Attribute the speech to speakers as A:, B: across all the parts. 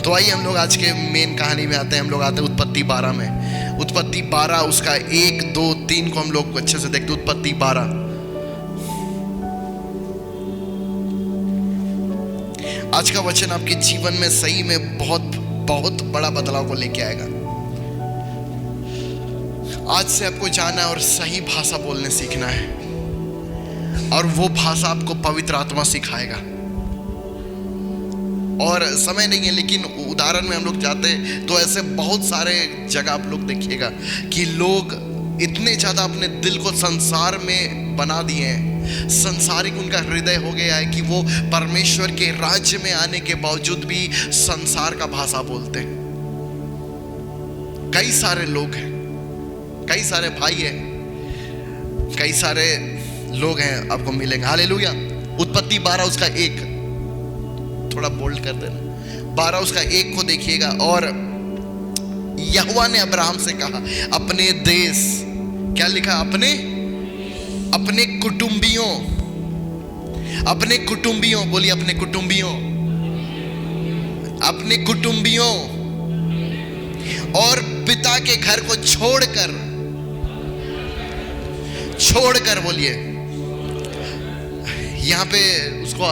A: तो आइए हम लोग आज के मेन कहानी में आते हैं। हम लोग आते हैं उत्पत्ति 12 में। उत्पत्ति 12 उसका 1, 2, 3 को हम लोग अच्छे से देखते हैं। उत्पत्ति 12 आज का वचन आपके जीवन में सही में बहुत बहुत बड़ा बदलाव को लेके आएगा। आज से आपको जाना है और सही भाषा बोलने सीखना है, और वो भाषा आपको पवित्र आत्मा सिखाएगा। और समय नहीं है, लेकिन उदाहरण में हम लोग जाते तो ऐसे बहुत सारे जगह आप लोग देखिएगा कि लोग इतने ज़्यादा अपने दिल को संसार में बना दिए हैं, संसारिक उनका हृदय हो गया है कि वो परमेश्वर के राज्य में आने के बावजूद भी संसार का भाषा बोलते हैं। कई सारे लोग हैं, कई सारे भाई हैं, कई सारे लोग हैं आपको मिलेंगे। हालेलुया। उत्पत्ति 12 उसका 1, थोड़ा बोल्ड कर देना। 12 उसका 1 को देखिएगा। और यहोवा ने अब्राहम से कहा अपने देश, क्या लिखा? अपने कुटुंबियों, बोलिए अपने कुटुंबियों और पिता के घर को छोड़कर बोलिए, यहां पे उसको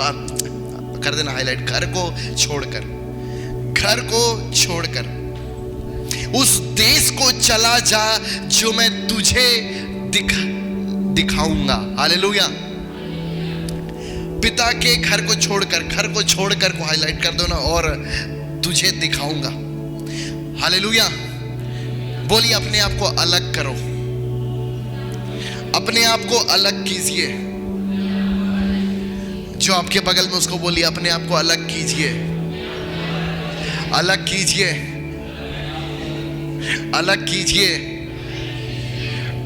A: कर देना हाईलाइट, घर को छोड़कर उस देश को चला जा जो मैं तुझे दिखाऊंगा। हालेलुया। पिता के घर को छोड़कर को हाईलाइट कर दो ना, और तुझे दिखाऊंगा। हालेलुया। बोलिए अपने आप को अलग करो, अपने आप को अलग कीजिए। जो आपके बगल में उसको बोलिए अपने आप को अलग कीजिए, अलग कीजिए, अलग कीजिए,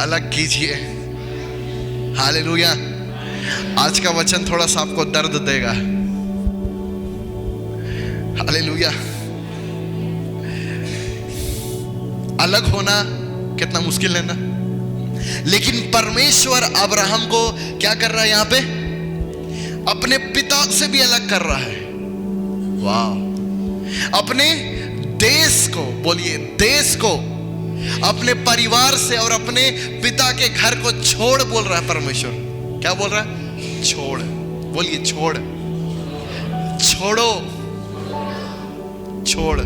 A: अलग कीजिए। हालेलुया। आज का वचन थोड़ा सा आपको दर्द देगा। हालेलुया। अलग होना कितना मुश्किल है ना, लेकिन परमेश्वर अब्राहम को क्या कर रहा है यहां पे? अपने पिता से भी अलग कर रहा है। वाह। अपने देश को, बोलिए देश को, अपने परिवार से और अपने पिता के घर को छोड़ बोल रहा है परमेश्वर। क्या बोल रहा है? छोड़। बोलिए छोड़, छोड़ो, छोड़।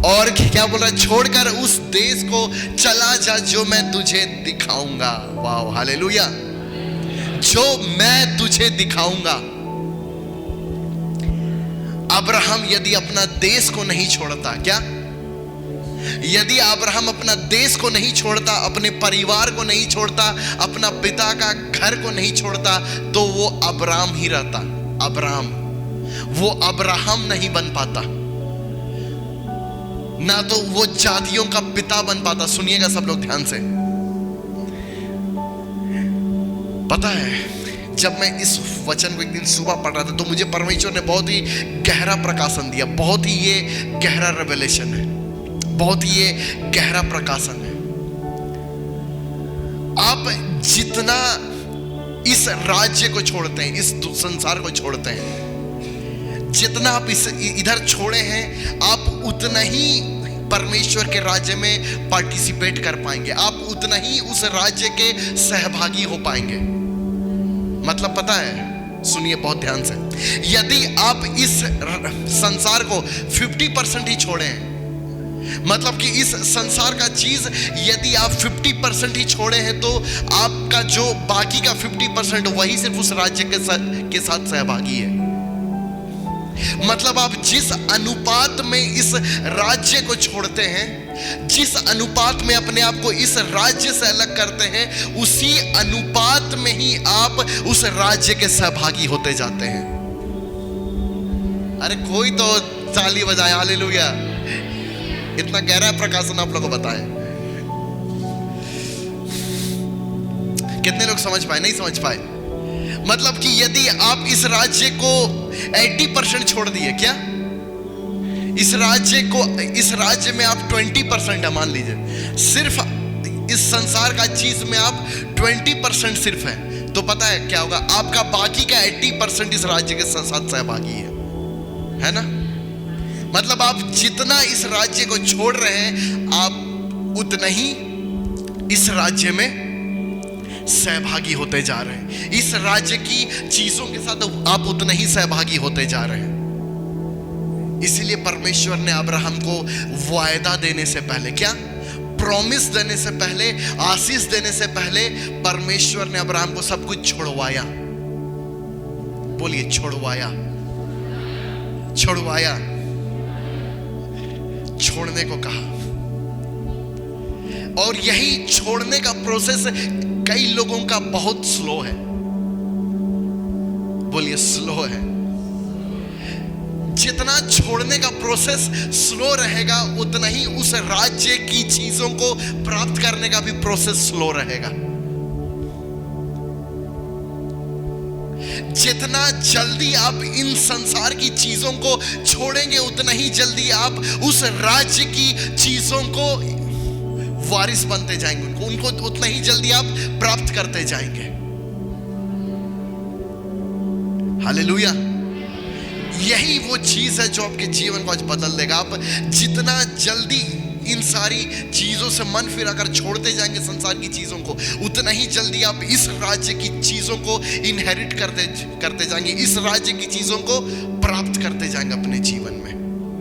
A: और क्या बोल रहा है? छोड़कर उस देश को चला जा जो मैं तुझे दिखाऊंगा। वाह। हालेलुया। जो मैं तुझे दिखाऊंगा। अब्राहम यदि अपना देश को नहीं छोड़ता, क्या? यदि अब्राहम अपना देश को नहीं छोड़ता, अपने परिवार को नहीं छोड़ता, अपना पिता का घर को नहीं छोड़ता, तो वो अब्राम ही रहता। वो अब्राहम नहीं बन पाता, ना तो वो जातियों का पिता बन पाता। सुनिएगा सब लोग ध्यान से। पता है, जब मैं इस वचन को एक दिन सुबह पढ़ रहा था तो मुझे परमेश्वर ने बहुत ही गहरा प्रकाशन दिया। बहुत ही ये गहरा रेवलेशन है, बहुत ही ये गहरा प्रकाशन है। आप जितना इस राज्य को छोड़ते हैं, इस संसार को छोड़ते हैं, जितना आप इधर छोड़े हैं, आप उतना ही परमेश्वर के राज्य में पार्टिसिपेट कर पाएंगे, आप उतना ही उस राज्य के सहभागी हो पाएंगे। मतलब पता है, सुनिए बहुत ध्यान से, यदि आप इस संसार को 50% ही छोड़े हैं, मतलब कि इस संसार का चीज यदि आप 50% ही छोड़े हैं, तो आपका जो बाकी का 50% वही सिर्फ उस राज्य के साथ सहभागी है। मतलब आप जिस अनुपात में इस राज्य को छोड़ते हैं, जिस अनुपात में अपने आप को इस राज्य से अलग करते हैं, उसी अनुपात में ही आप उस राज्य के सहभागी होते जाते हैं। अरे कोई तो ताली बजाए। हालेलुया। इतना गहरा प्रकाशन आप लोगों को बताए। कितने लोग समझ पाए? नहीं समझ पाए। मतलब कि यदि आप इस राज्य को 80% छोड़ दिए, क्या इस राज्य में आप 20% है, मान लीजिए सिर्फ इस संसार का चीज में आप 20% सिर्फ है, तो पता है क्या होगा? आपका बाकी का 80% इस राज्य के साथ सहभागी है ना? मतलब आप जितना इस राज्य को छोड़ रहे हैं, आप उतना ही इस राज्य में सहभागी होते जा रहे हैं। इस राज्य की चीजों के साथ आप उतना ही सहभागी होते जा रहे हैं। इसीलिए परमेश्वर ने अब्राहम को वायदा देने से पहले, क्या प्रॉमिस देने से पहले, आशीष देने से पहले, परमेश्वर ने अब्राहम को सब कुछ छोड़वाया। बोलिए छोड़वाया। छोड़वाया, छोड़ने को कहा। और यही छोड़ने का प्रोसेस कई लोगों का बहुत स्लो है। बोलिए स्लो है। जितना छोड़ने का प्रोसेस स्लो रहेगा, उतना ही उस राज्य की चीजों को प्राप्त करने का भी प्रोसेस स्लो रहेगा। जितना जल्दी आप इन संसार की चीजों को छोड़ेंगे, उतना ही जल्दी आप उस राज्य की चीजों को वारिस बनते जाएंगे, उनको उतना ही जल्दी आप प्राप्त करते जाएंगे। हालेलुया। यही वो चीज है जो आपके जीवन को आज बदल देगा। आप जितना जल्दी इन सारी चीजों से मन फिराकर छोड़ते जाएंगे संसार की चीजों को, उतना ही जल्दी आप इस राज्य की चीजों को इनहेरिट करते जाएंगे, इस राज्य की चीजों को प्राप्त करते जाएंगे अपने जीवन में।